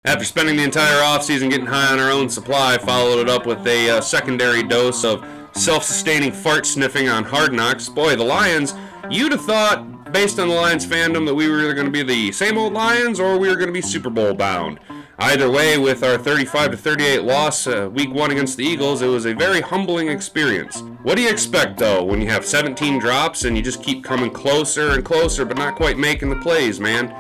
After spending the entire offseason getting high on our own supply, followed it up with a secondary dose of self-sustaining fart sniffing on Hard Knocks. Boy, the Lions, you'd have thought, based on the Lions fandom, that we were either going to be the same old Lions or we were going to be Super Bowl bound. Either way, with our 35-38 loss week 1 against the Eagles, it was a very humbling experience. What do you expect, though, when you have 17 drops and you just keep coming closer and closer but not quite making the plays, man?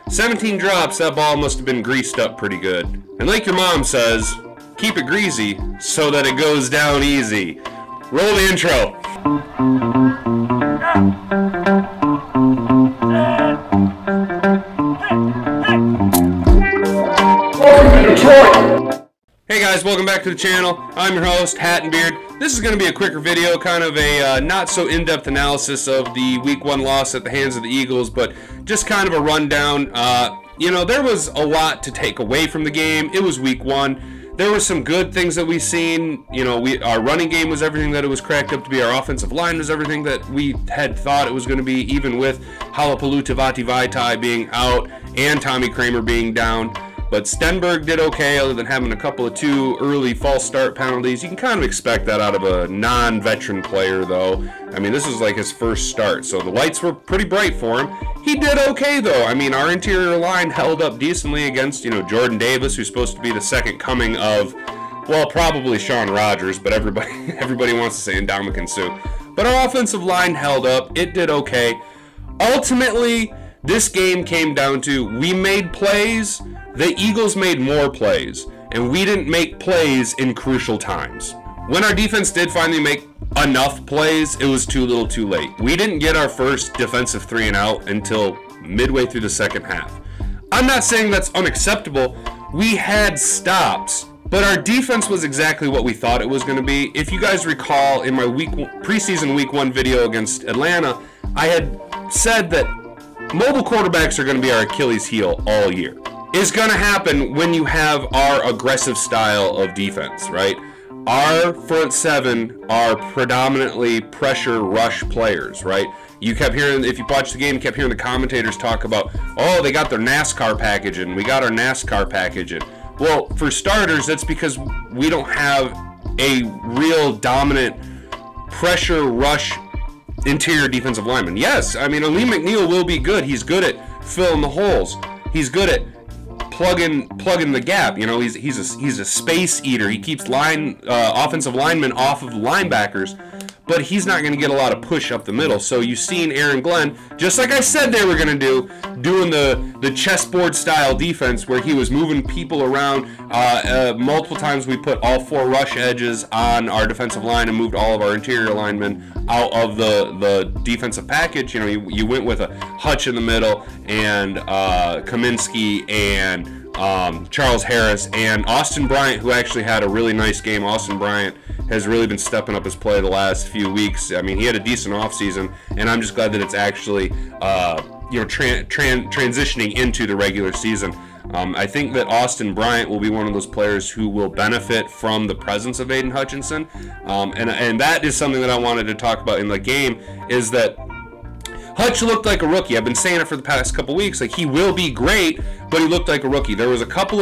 17 drops, that ball must have been greased up pretty good. And like your mom says, keep it greasy so that it goes down easy. Roll the intro. Hey guys, welcome back to the channel. I'm your host, Hat and Beard. This is going to be a quicker video, kind of a not so in-depth analysis of the week 1 loss at the hands of the Eagles, but just kind of a rundown. There was a lot to take away from the game. It was week 1. There were some good things that we've seen. Our running game was everything that it was cracked up to be. Our offensive line was everything that we had thought it was going to be, even with Halapaloo Vaitai being out and Tommy Kramer being down. But Stenberg did okay, other than having a couple of 2 early false start penalties. You can kind of expect that out of a non-veteran player, though. I mean, this is like his first start, so the lights were pretty bright for him. He did okay, though. I mean, our interior line held up decently against, Jordan Davis, who's supposed to be the second coming of, well, probably Shaun Rogers, but everybody wants to say Ndamukong Suh. But our offensive line held up. It did okay. Ultimately, this game came down to we made plays, the Eagles made more plays, and we didn't make plays in crucial times. When our defense did finally make enough plays, it was too little too late. We didn't get our first defensive 3 and out until midway through the second half. I'm not saying that's unacceptable. We had stops, but our defense was exactly what we thought it was going to be. If you guys recall, in my preseason week 1 video against Atlanta, I had said that mobile quarterbacks are going to be our Achilles heel all year. It's going to happen when you have our aggressive style of defense, right? Our front 7 are predominantly pressure rush players, right? You kept hearing, if you watched the game, you kept hearing the commentators talk about, oh, they got their NASCAR package in. We got our NASCAR package in. Well, for starters, that's because we don't have a real dominant pressure rush interior defensive lineman. Yes, I mean, Alim McNeill will be good. He's good at filling the holes. He's good at plugging the gap. He's a space eater. He keeps offensive linemen off of linebackers, but he's not going to get a lot of push up the middle. So you've seen Aaron Glenn, just like I said they were going to do, doing the chessboard style defense where he was moving people around. Multiple times we put all 4 rush edges on our defensive line and moved all of our interior linemen out of the defensive package. You went with a Hutch in the middle and Kaminsky and Charles Harris and Austin Bryant, who actually had a really nice game. Austin Bryant has really been stepping up his play the last few weeks. I mean, he had a decent offseason, and I'm just glad that it's actually transitioning into the regular season. I think that Austin Bryant will be one of those players who will benefit from the presence of Aiden Hutchinson, and that is something that I wanted to talk about in the game, is that Hutch looked like a rookie. I've been saying it for the past couple weeks. Like, he will be great, but he looked like a rookie. There was a couple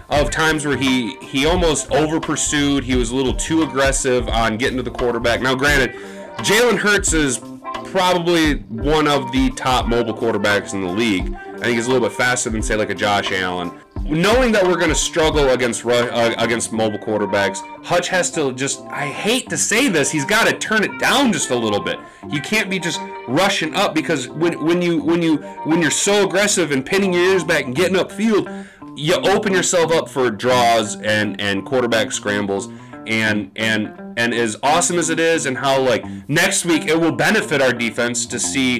of times where he almost over-pursued. He was a little too aggressive on getting to the quarterback. Now, granted, Jalen Hurts is probably one of the top mobile quarterbacks in the league. I think he's a little bit faster than, say, like a Josh Allen. Knowing that we're going to struggle against mobile quarterbacks, Hutch has to just, I hate to say this, he's got to turn it down just a little bit. You can't be just rushing up, because when you're so aggressive and pinning your ears back and getting upfield, you open yourself up for draws and quarterback scrambles. And as awesome as it is, and how, like, next week it will benefit our defense to see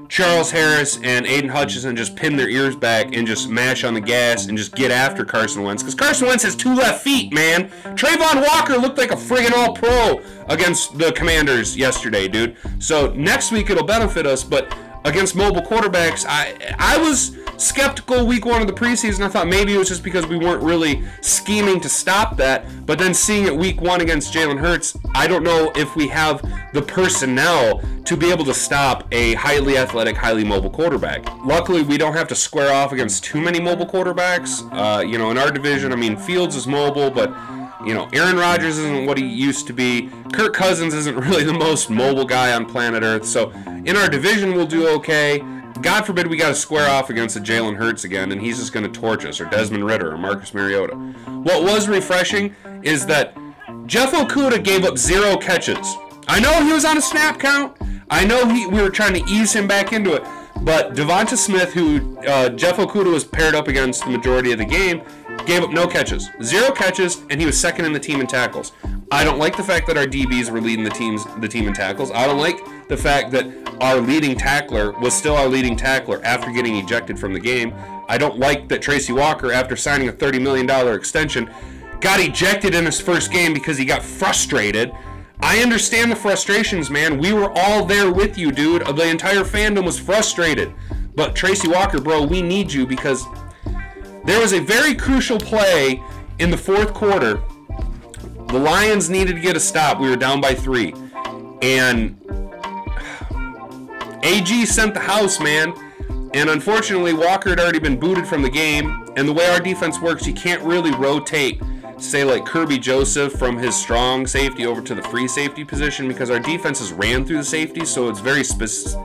Charles Harris and Aiden Hutchinson just pin their ears back and just mash on the gas and just get after Carson Wentz, because Carson Wentz has 2 left feet, man. Trayvon Walker looked like a friggin' all-pro against the Commanders yesterday, dude. So next week it'll benefit us, but against mobile quarterbacks. I was skeptical week 1 of the preseason. I thought maybe it was just because we weren't really scheming to stop that. But then seeing it week 1 against Jalen Hurts, I don't know if we have the personnel to be able to stop a highly athletic, highly mobile quarterback. Luckily, we don't have to square off against too many mobile quarterbacks. You know, in our division, I mean, Fields is mobile, but you know, Aaron Rodgers isn't what he used to be. Kirk Cousins isn't really the most mobile guy on planet Earth. So in our division, we'll do okay. God forbid we got to square off against a Jalen Hurts again, and he's just going to torch us, or Desmond Ridder, or Marcus Mariota. What was refreshing is that Jeff Okudah gave up 0 catches. I know he was on a snap count. I know we were trying to ease him back into it. But Devonta Smith, who Jeff Okudah was paired up against the majority of the game, gave up no catches. 0 catches, and he was second in the team in tackles. I don't like the fact that our DBs were leading the team in tackles. I don't like the fact that our leading tackler was still our leading tackler after getting ejected from the game. I don't like that Tracy Walker, after signing a $30 million extension, got ejected in his first game because he got frustrated. I understand the frustrations, man. We were all there with you, dude. The entire fandom was frustrated. But Tracy Walker, bro, we need you, because there was a very crucial play in the 4th quarter. The Lions needed to get a stop. We were down by 3. And AG sent the house, man. And unfortunately, Walker had already been booted from the game. And the way our defense works, you can't really rotate, say, like Kirby Joseph from his strong safety over to the free safety position, because our defenses ran through the safety, so it's very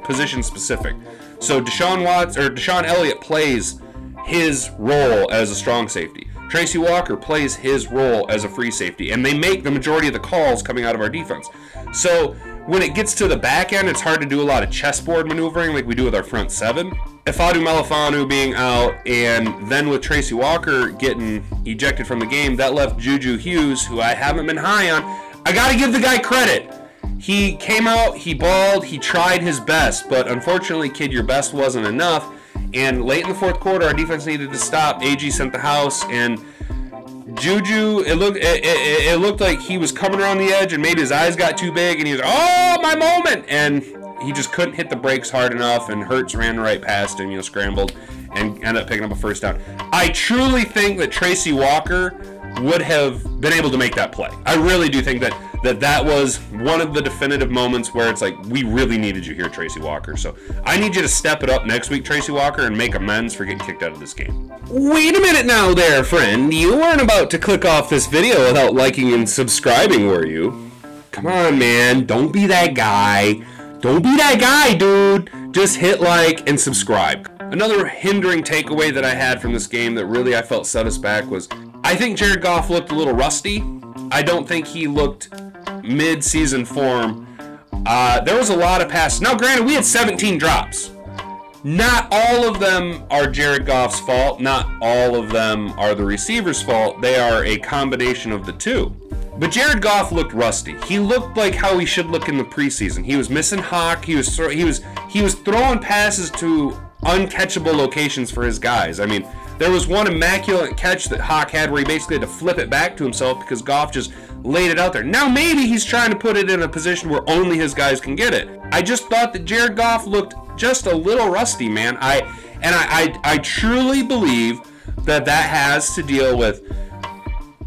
position specific. So Deshaun Elliott plays his role as a strong safety. Tracy Walker plays his role as a free safety, and they make the majority of the calls coming out of our defense. So when it gets to the back end, it's hard to do a lot of chessboard maneuvering like we do with our front 7. Ifeatu Melifonwu being out, and then with Tracy Walker getting ejected from the game, that left Juju Hughes, who I haven't been high on. I gotta give the guy credit. He came out, he balled, he tried his best, but unfortunately, kid, your best wasn't enough. And late in the 4th quarter, our defense needed to stop. AG sent the house, and Juju, it looked like he was coming around the edge, and maybe his eyes got too big, and he was, oh, my moment! And he just couldn't hit the brakes hard enough, and Hurts ran right past him, you know, scrambled, and ended up picking up a first down. I truly think that Tracy Walker would have been able to make that play. I really do think that was one of the definitive moments where it's like, we really needed you here, Tracy Walker. So I need you to step it up next week, Tracy Walker, and make amends for getting kicked out of this game. Wait a minute now there, friend. You weren't about to click off this video without liking and subscribing, were you? Come on, man. Don't be that guy. Don't be that guy, dude. Just hit like and subscribe. Another hindering takeaway that I had from this game that really I felt set us back was, I think Jared Goff looked a little rusty. I don't think he looked mid-season form. There was a lot of passes. Now, granted, we had 17 drops. Not all of them are Jared Goff's fault. Not all of them are the receiver's fault. They are a combination of the two. But Jared Goff looked rusty. He looked like how he should look in the preseason. He was missing Hawk. He was throwing passes to uncatchable locations for his guys. I mean, there was one immaculate catch that Hawk had where he basically had to flip it back to himself because Goff just laid it out there. Now maybe he's trying to put it in a position where only his guys can get it. I just thought that Jared Goff looked just a little rusty, man. I truly believe that has to deal with,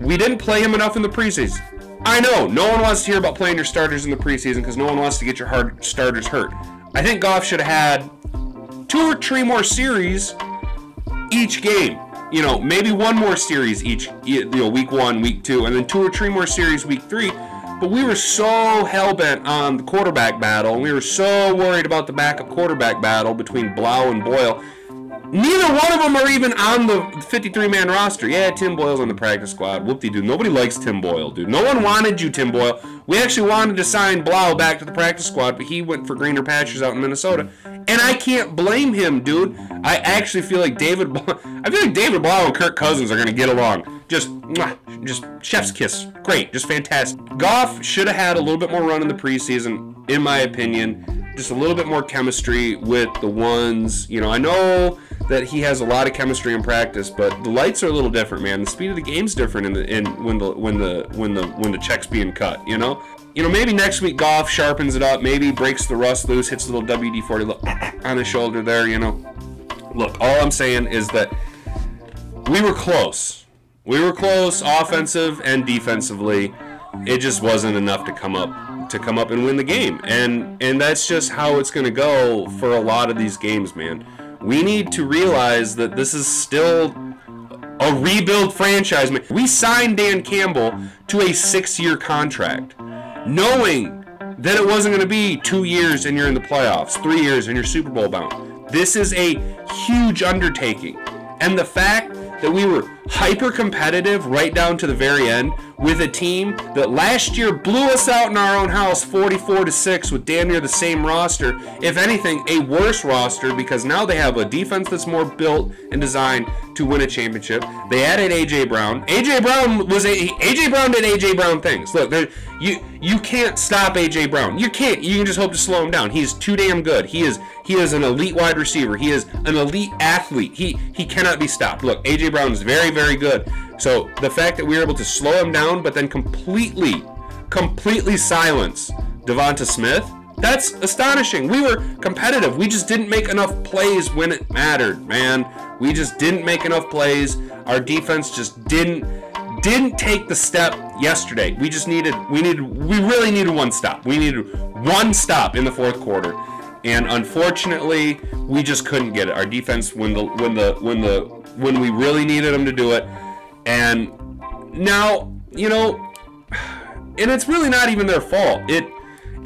we didn't play him enough in the preseason. I know, no one wants to hear about playing your starters in the preseason because no one wants to get your hard starters hurt. I think Goff should have had 2 or 3 more series each game. You know, maybe 1 more series each, you know, week 1, week 2, and then 2 or 3 more series week 3. But we were so hell-bent on the quarterback battle, and we were so worried about the backup quarterback battle between Blau and Boyle. Neither one of them are even on the 53-man roster. Yeah, Tim Boyle's on the practice squad. Whoop-de-doo. Nobody likes Tim Boyle, dude. No one wanted you, Tim Boyle. We actually wanted to sign Blau back to the practice squad, but he went for greener pastures out in Minnesota. And I can't blame him, dude. I actually feel like David Blau and Kirk Cousins are going to get along. Just chef's kiss. Great. Just fantastic. Goff should have had a little bit more run in the preseason, in my opinion. Just a little bit more chemistry with the ones. You know, I know that he has a lot of chemistry in practice, but the lights are a little different, man. The speed of the game's different when the check's being cut, you know? you know, maybe next week Goff sharpens it up, maybe breaks the rust loose, hits a little WD-40 on the shoulder there, you know. Look, all I'm saying is that we were close. We were close offensive and defensively. It just wasn't enough to come up and win the game. And that's just how it's going to go for a lot of these games, man. We need to realize that this is still a rebuild franchise. We signed Dan Campbell to a 6-year contract, knowing that it wasn't going to be 2 years and you're in the playoffs, 3 years and you're Super Bowl bound. This is a huge undertaking. And the fact that we were hyper competitive right down to the very end with a team that last year blew us out in our own house 44-6 with damn near the same roster, if anything a worse roster, because now they have a defense that's more built and designed to win a championship. They added AJ Brown. AJ Brown did AJ Brown things. Look, you can't stop AJ Brown. You can't. You can just hope to slow him down. He's too damn good. He is an elite wide receiver. He is an elite athlete. He cannot be stopped. Look, AJ Brown is very, very good. So the fact that we were able to slow him down, but then completely silence Devonta Smith, that's astonishing. We were competitive. We just didn't make enough plays when it mattered, man. We just didn't make enough plays. Our defense just didn't take the step yesterday. We really needed one stop. We needed one stop in the fourth quarter. And unfortunately, we just couldn't get it. Our defense, when we really needed them to do it, and now, you know, and it's really not even their fault.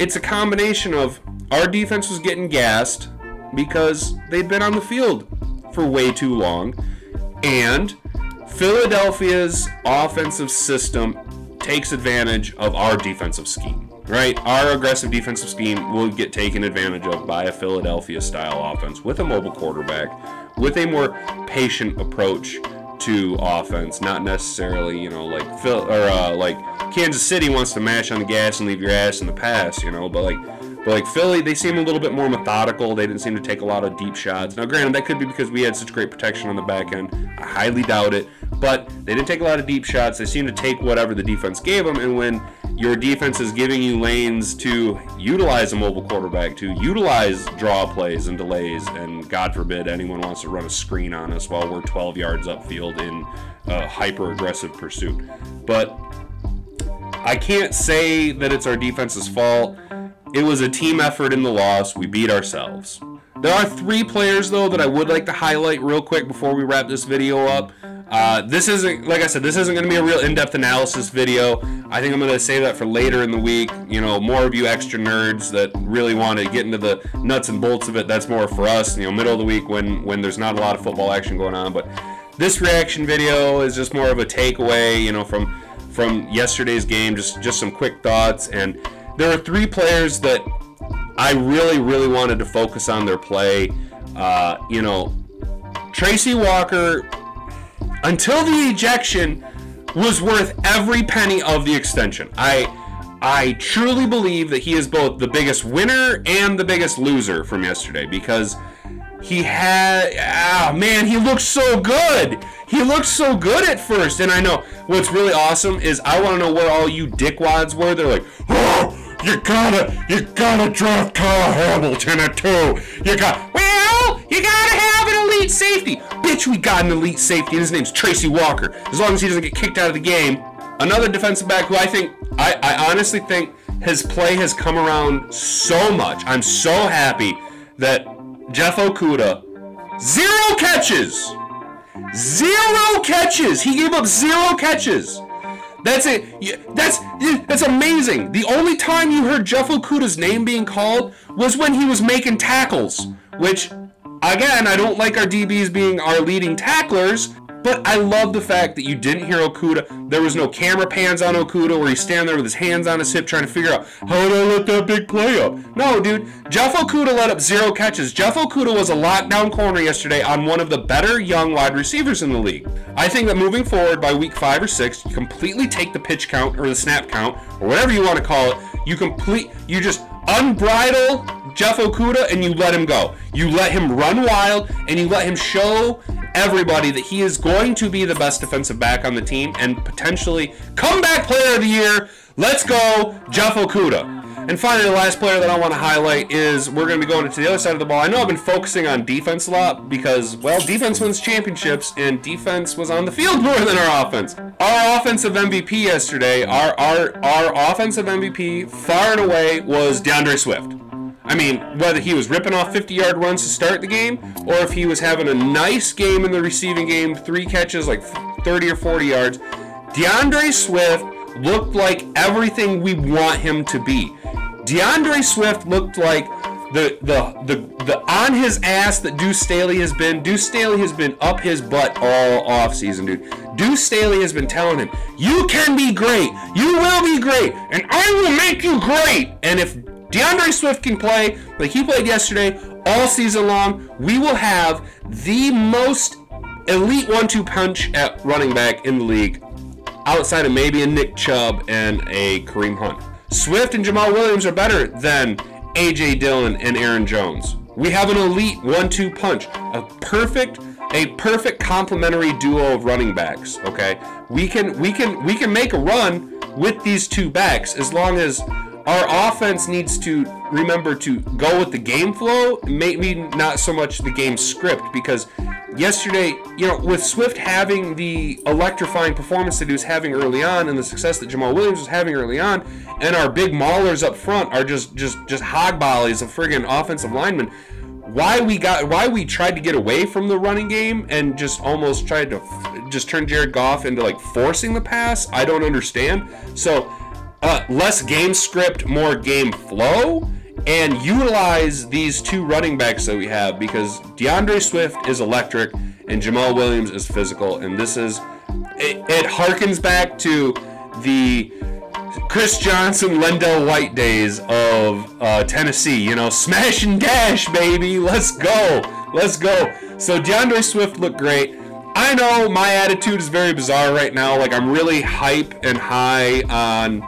It's a combination of our defense was getting gassed because they'd been on the field for way too long, and Philadelphia's offensive system takes advantage of our defensive scheme. Right, our aggressive defensive scheme will get taken advantage of by a Philadelphia-style offense with a mobile quarterback, with a more patient approach to offense. Not necessarily, you know, like like Kansas City wants to mash on the gas and leave your ass in the pass, you know. But like Philly, they seem a little bit more methodical. They didn't seem to take a lot of deep shots. Now, granted, that could be because we had such great protection on the back end. I highly doubt it, but they didn't take a lot of deep shots. They seemed to take whatever the defense gave them, and when your defense is giving you lanes to utilize a mobile quarterback, to utilize draw plays and delays, and God forbid anyone wants to run a screen on us while we're 12 yards upfield in hyper-aggressive pursuit. But I can't say that it's our defense's fault. It was a team effort in the loss. We beat ourselves. There are 3 players, though, that I would like to highlight real quick before we wrap this video up. This isn't, like I said, this isn't going to be a real in-depth analysis video. I think I'm going to save that for later in the week. You know, more of you extra nerds that really want to get into the nuts and bolts of it, that's more for us, you know, middle of the week when there's not a lot of football action going on. But this reaction video is just more of a takeaway, you know, from yesterday's game, just some quick thoughts. And there are 3 players that I really, really wanted to focus on their play. You know, Tracy Walker, until the ejection, was worth every penny of the extension. I truly believe that he is both the biggest winner and the biggest loser from yesterday, because he had, man, he looked so good. He looked so good at first. And I know what's really awesome is I want to know where all you dickwads were. They're like, oh, you gotta draft Kyle Hamilton at 2. You gotta have an elite safety. Bitch, we got an elite safety, and his name's Tracy Walker. As long as he doesn't get kicked out of the game. Another defensive back who I honestly think his play has come around so much. I'm so happy that Jeff Okudah, 0 catches. 0 catches. He gave up 0 catches. That's it. That's amazing. The only time you heard Jeff Okudah's name being called was when he was making tackles, which, again, I don't like our DBs being our leading tacklers, but I love the fact that you didn't hear Okudah. There was no camera pans on Okudah where he's standing there with his hands on his hip trying to figure out, how did I let that big play up? No, dude. Jeff Okudah let up 0 catches. Jeff Okudah was a lockdown corner yesterday on one of the better young wide receivers in the league. I think that moving forward by week 5 or 6, you completely take the pitch count or the snap count or whatever you want to call it. You just unbridle Jeff Okudah and you let him go. You let him run wild and you let him show everybody that he is going to be the best defensive back on the team and potentially comeback player of the year. Let's go, Jeff Okudah. And finally, the last player that I want to highlight is we're going to be going to the other side of the ball. I know I've been focusing on defense a lot because, well, defense wins championships, and defense was on the field more than our offense. Our offensive MVP yesterday, our offensive MVP far and away was DeAndre Swift. I mean, whether he was ripping off 50-yard runs to start the game or if he was having a nice game in the receiving game, 3 catches, like 30 or 40 yards, DeAndre Swift looked like everything we want him to be. DeAndre Swift looked like the on his ass that Deuce Staley has been. Deuce Staley has been up his butt all offseason, dude. Deuce Staley has been telling him, you can be great, you will be great, and I will make you great. And if DeAndre Swift can play like he played yesterday all season long, we will have the most elite 1-2 punch at running back in the league, outside of maybe a Nick Chubb and a Kareem Hunt. Swift and Jamal Williams are better than A.J. Dillon and Aaron Jones. We have an elite 1-2 punch, a perfect complementary duo of running backs. Okay, we can make a run with these 2 backs as long as our offense needs to remember to go with the game flow, maybe not so much the game script, because yesterday, with Swift having the electrifying performance that he was having early on and the success that Jamal Williams was having early on, and our big maulers up front are just hog volleys of friggin' offensive linemen, why we tried to get away from the running game and just almost tried to just turn Jared Goff into like forcing the pass, I don't understand. So less game script, more game flow, and utilize these 2 running backs that we have, because DeAndre Swift is electric and Jamal Williams is physical, and this is it harkens back to the Chris Johnson, Lendell White days of Tennessee. Smash and dash, baby. Let's go. So DeAndre Swift looked great. I know my attitude is very bizarre right now. Like, I'm really hype and high on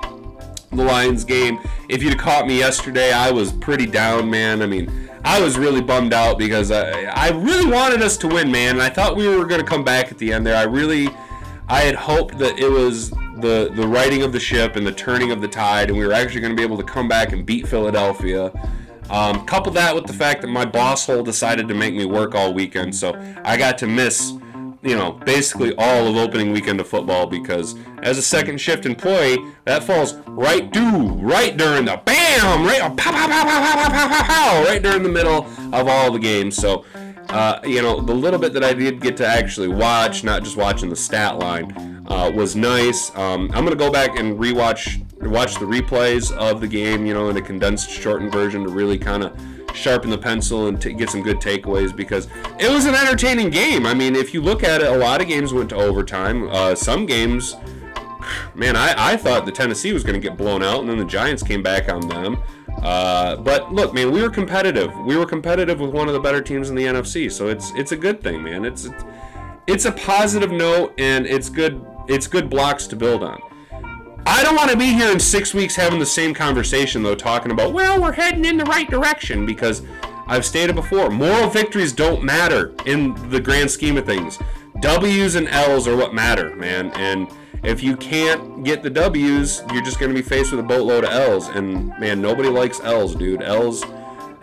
the Lions game. If you'd have caught me yesterday, I was pretty down, man. I mean, I was really bummed out because I really wanted us to win, man. And I thought we were going to come back at the end there. I had hoped that it was the righting of the ship and the turning of the tide, and we were actually going to be able to come back and beat Philadelphia. Couple that with the fact that my boss hole decided to make me work all weekend, so I got to miss basically all of opening weekend of football, because as a second shift employee, that falls right during the bam, right, pow, pow, pow, pow, pow, pow, pow, pow, right during the middle of all the games. So, the little bit that I did get to actually watch, not just watching the stat line, was nice. I'm gonna go back and watch the replays of the game, in a condensed, shortened version to really kind of sharpen the pencil and get some good takeaways, because it was an entertaining game. I mean, if you look at it, a lot of games went to overtime. Some games, man, I thought the Tennessee was going to get blown out, and then the Giants came back on them. But look, man, we were competitive. We were competitive with one of the better teams in the NFC, so it's a good thing, man. It's a positive note, and it's good blocks to build on. I don't want to be here in 6 weeks having the same conversation, though, talking about, well, we're heading in the right direction, because I've stated before, moral victories don't matter in the grand scheme of things. W's and L's are what matter, man, and if you can't get the W's, you're just going to be faced with a boatload of L's, and, man, nobody likes L's, dude. L's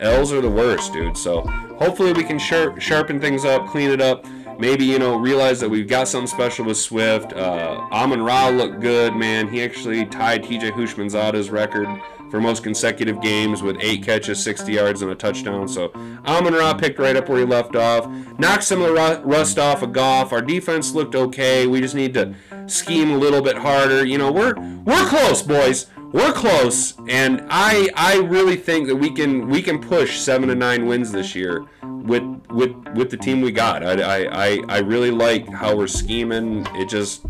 are the worst, dude, so hopefully we can sharpen things up, clean it up. Maybe, realize that we've got something special with Swift. Amon-Ra looked good, man. He actually tied TJ Houshmandzadeh's record for most consecutive games with 8 catches, 60 yards, and a touchdown. So Amon-Ra picked right up where he left off. Knocked some of the rust off of Goff. Our defense looked okay. We just need to scheme a little bit harder. We're close, boys. We're close, and I really think that we can push 7 to 9 wins this year with the team we got. I really like how we're scheming. It just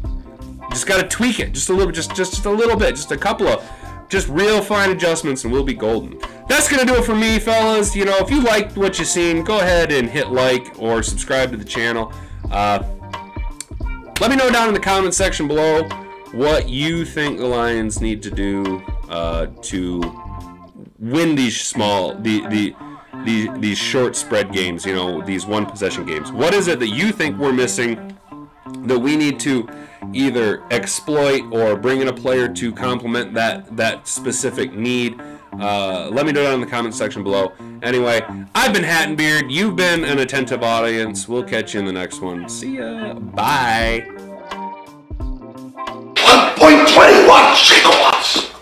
got to tweak it just a little, just a little bit, just a couple of just real fine adjustments, and we'll be golden. That's gonna do it for me, fellas. If you liked what you seen, go ahead and hit like or subscribe to the channel. Let me know down in the comment section below what you think the Lions need to do to win these these short spread games, you know, these one possession games. What is it that you think we're missing that we need to either exploit or bring in a player to complement that specific need? Let me know down in the comment section below. Anyway, I've been Hat and Beard. You've been an attentive audience. We'll catch you in the next one. See ya. Bye. 1.21 gigawatts.